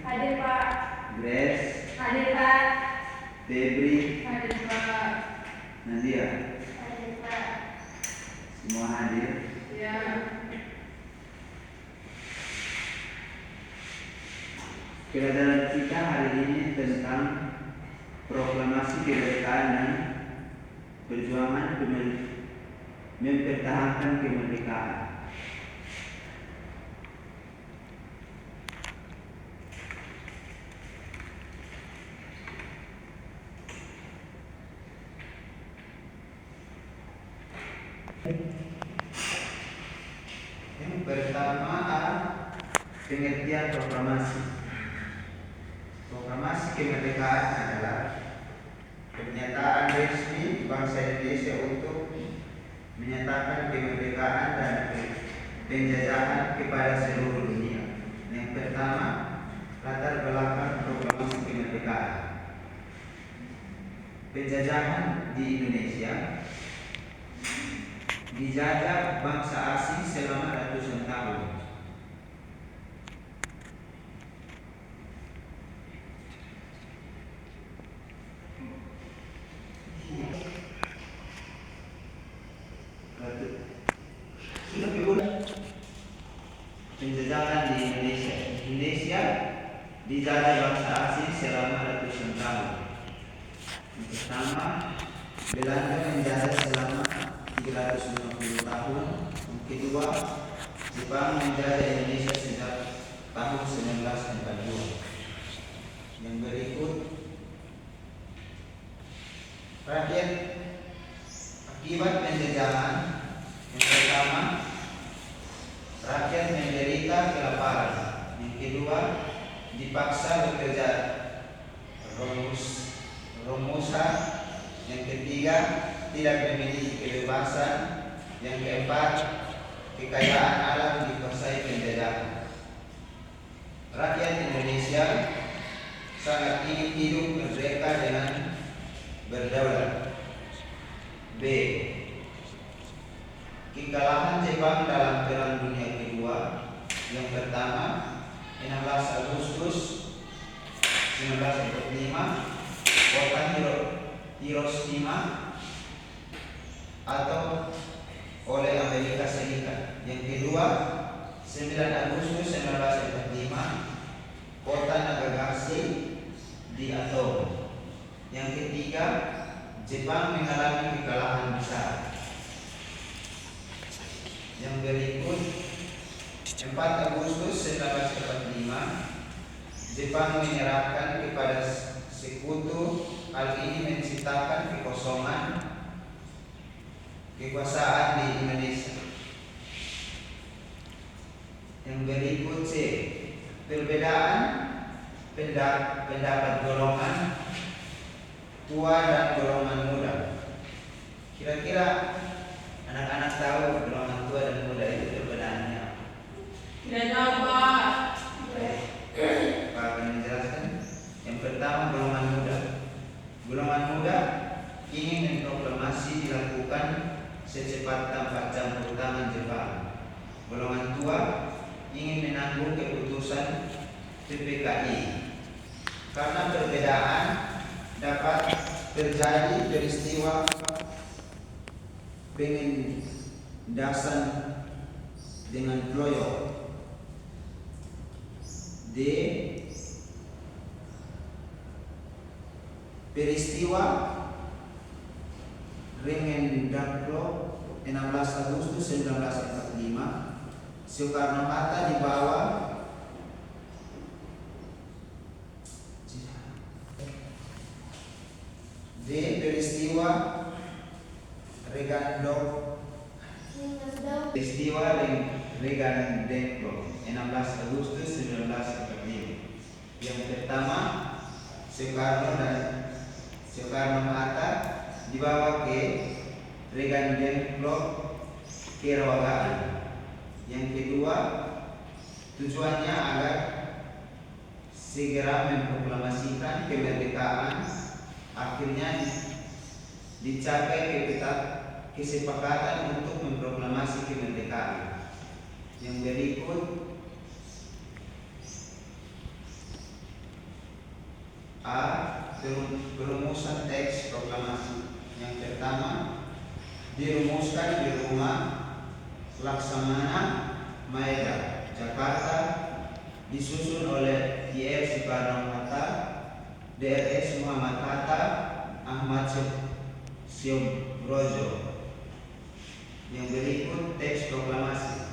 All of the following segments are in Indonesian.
Hadir Pak. Grace. Hadir Pak. Febri. Hadir Pak. Nadia. Hadir Pak. Semua hadir. Ya. Kedatangan kita hari ini tentang proklamasi kemerdekaan dan perjuangan mempertahankan kemerdekaan. Yang pertama, pengertian proklamasi. Proklamasi kemerdekaan adalah pernyataan resmi bangsa Indonesia untuk menyatakan kemerdekaan dan penjajahan kepada seluruh dunia. Yang pertama, latar belakang proklamasi kemerdekaan. Penjajahan di Indonesia dijajah bangsa asing selama ratusan tahun. Penjajahan di Indonesia dijajah bangsa asing selama ratusan tahun. Yang pertama, Belanda menjajah selama 350 tahun. Yang kedua, Jepang menjajah Indonesia sejak tahun 1942. Yang berikut, rakyat akibat penjajahan. Yang pertama, rakyat menderita kelaparan. Yang kedua, dipaksa bekerja romusa. Yang ketiga, tidak memiliki kebebasan. Yang keempat, kekayaan alam dikuasai penjajah. Rakyat Indonesia sangat ingin hidup merdeka dengan berdaulat. B. Kekalahan Jepang dalam Perang Dunia Kedua. Yang pertama, 16 Agustus 1945, kota Hiroshima atau oleh Amerika Serikat. Yang kedua, 9 Agustus 1945, kota Nagasaki diatom. Yang ketiga, Jepang mengalami kekalahan besar. Yang berikut, 4 Agustus 1945, Jepang menyerahkan kepada sekutu. Hal ini menciptakan kekosongan kekuasaan di Indonesia. Yang berikut, C. Perbedaan pendapat golongan tua dan golongan muda. Kira-kira anak-anak tahu golongan tua dan muda itu perbedaannya? Tidak tahu Pak. Pak akan menjelaskan. Yang pertama, golongan muda. Golongan muda ingin memproklamasi dilakukan secepat tanpa campur tangan Jepang. Golongan tua ingin menanggung keputusan PPKI. Karena perbedaan dapat terjadi peristiwa penindasan dengan loyal. D. Peristiwa Rengendaklo 16 Agustus 1945, Soekarno-Hatta dibawa D. Peristiwa Regandeklo 16 Agustus 1945. Yang pertama, Soekarno-Hatta dibawa ke Regandeklo Kerowagaan. Yang kedua, tujuannya agar segera memproklamasikan kemerdekaan. Akhirnya dicapai kesepakatan untuk memproklamasi kemerdekaan. Yang berikut, A. Perumusan teks proklamasi. Yang pertama, dirumuskan di Rumah Laksamana Maeda, Jakarta, disusun oleh IR Soekarno-Hatta, DRS Muhammad Hatta, Ahmad Syobrojo. Yang berikut teks proklamasi.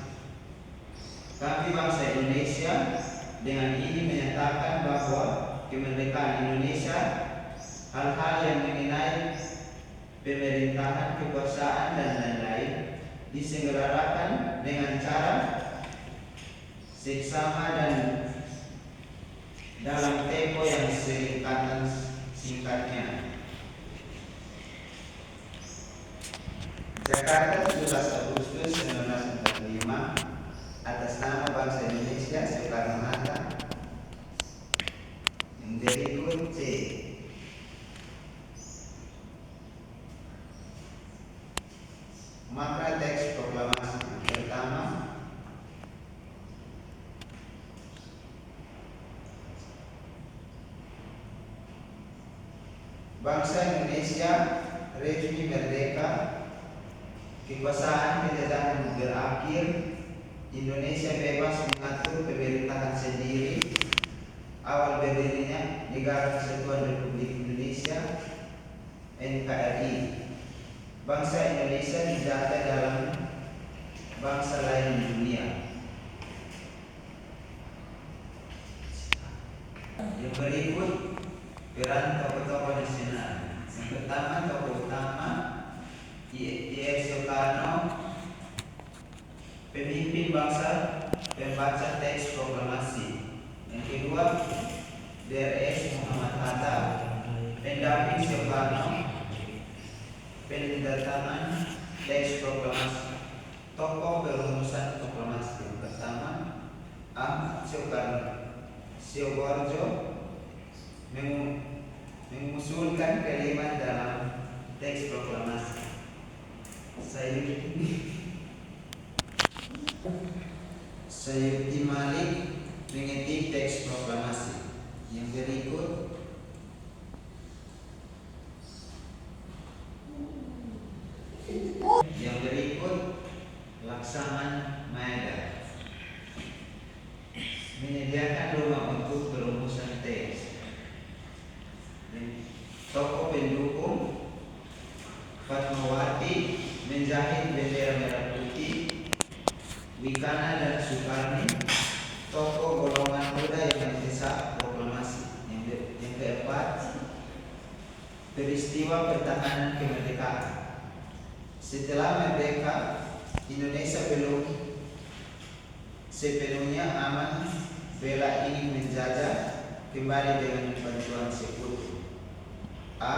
Kami bangsa Indonesia dengan ini menyatakan bahwa kemerdekaan Indonesia, hal-hal yang mengenai pemerintahan, kekuasaan, dan lain-lain diselenggarakan dengan cara seksama dan dalam tempo yang singkatnya. Jakarta, 17 Agustus 1945. Atas nama bangsa Indonesia, Soekarno-Hatta. Yang berikut C. Makna teks proklamasi. Yang pertama, bangsa Indonesia resmi merdeka, kekuasaan penjajahan berakhir, Indonesia bebas mengatur pemerintahan sendiri. Awal berdirinya Negara Kesatuan Republik Indonesia (NKRI). Bangsa Indonesia dijaga dalam bangsa lain di dunia. Yang berikut peran tokoh-tokoh nasional. Yang pertama, tokoh utama IR Soekarno, pemimpin bangsa, pembaca teks proklamasi. Yang kedua, DRS Muhammad Hatta, pendamping Soekarno, penandatangan teks proklamasi. Tokoh perumusan proklamasi. Yang pertama, Ahmad Syobrojo mengusulkan kalimat dalam teks proklamasi. Sayyidi Malik mengetik teks proklamasi. Yang berikut Laksamana Maeda menyediakan rumah untuk perumusan teks. Tokoh pendukung Fatmawati menjahit bendera merah putih. Wikana dan Sukarni, tokoh golongan muda yang mendesak proklamasi. Yang keempat, peristiwa pertahanan kemerdekaan. Setelah merdeka, Indonesia belum sepenuhnya aman. Bela ingin menjajah kembali dengan bantuan sekutu. A.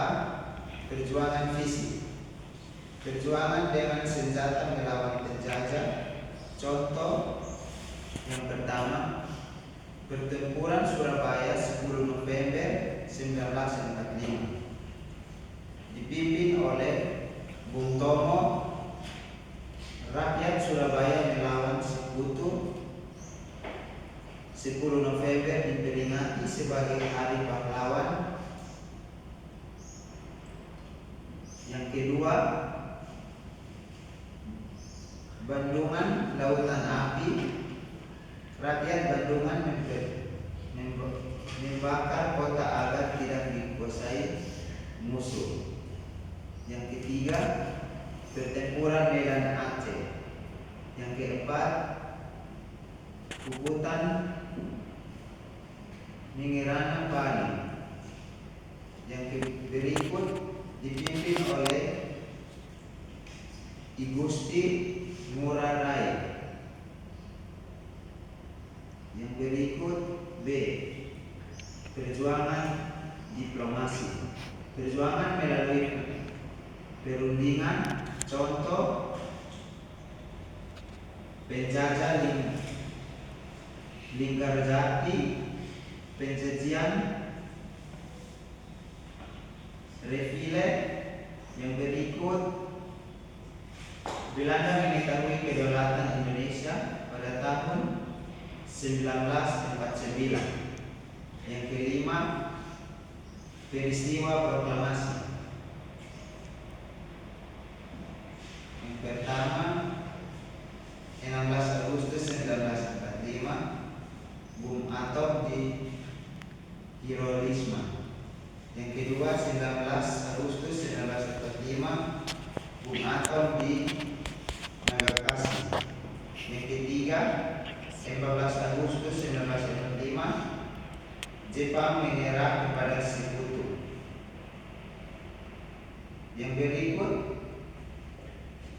Perjuangan fisik. Perjuangan dengan senjata melawan penjajah. Contoh yang pertama, pertempuran Surabaya 10 November 1945 dipimpin oleh Bung Tomo. Rakyat Surabaya melawan sekutu. 10 November diperingati sebagai Hari Pahlawan. Yang kedua, Bandungan Lautan Api. Rakyat Bandungan membakar kota agar tidak dikuasai musuh. Yang ketiga, pertempuran Medan Aceh. Yang keempat, Puputan Ningirana Bali. Yang berikut dipimpin oleh I Gusti Ngurah Rai. Yang berikut B. Perjuangan diplomasi. Perjuangan melalui perundingan. Contoh, penjajah Linggarjati, penjajian Refile. Yang berikut, Belanda mengetahui kedaulatan Indonesia pada tahun 1949. Yang kelima, peristiwa proklamasi. Yang pertama 16 Agustus 1945, bom atom di Hiroshima. Yang kedua 19 Agustus 1945, bom atom di Nagasaki. Yang ketiga 14 Agustus 1945, Jepang menyerah kepada Sekutu. Yang berikut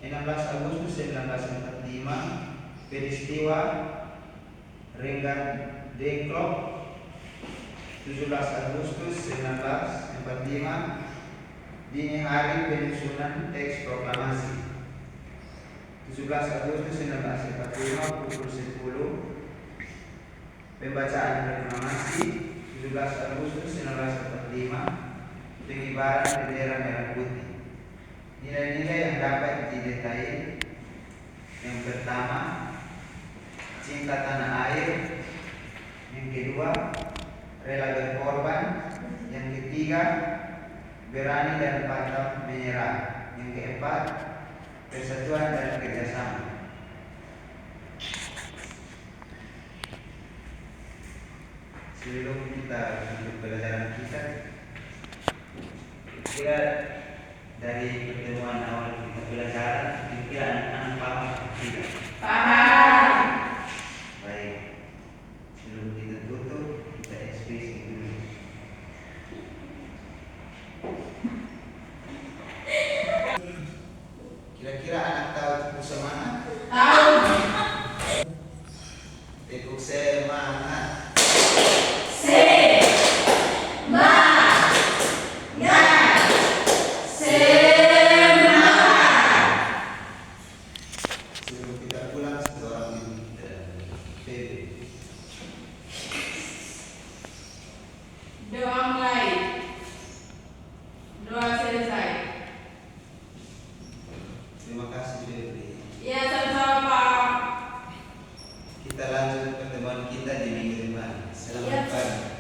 16 Agustus 1945, peristiwa Rengat Dengklok. 17 Agustus 1945, dini hari penyusunan teks proklamasi. 17 Agustus 1945 pukul 10, pembacaan proklamasi. 17 Agustus 1945, pengibaran bendera merah putih. Nilai-nilai yang dapat didetail: yang pertama, cinta tanah air. Yang kedua, rela berkorban. Yang ketiga, berani dan pantang menyerah. Yang keempat, persatuan dan kerjasama. Sebelum kita lanjut pelajaran kita, kira dari pertemuan awal kita belajar, kira anak paham tidak? Paham. Baik, sebelum kita tutup, kita ekspresi dulu. Kira-kira anak tahu tekuk semangat? Tahu. Tekuk semangat. Sebelum kita pulang, seorang PB. Doa mulai. Doa selesai. Terima kasih PB. Ya, sama-sama Pak. Kita lanjut pertemuan kita di minggu depan. Selamat pagi.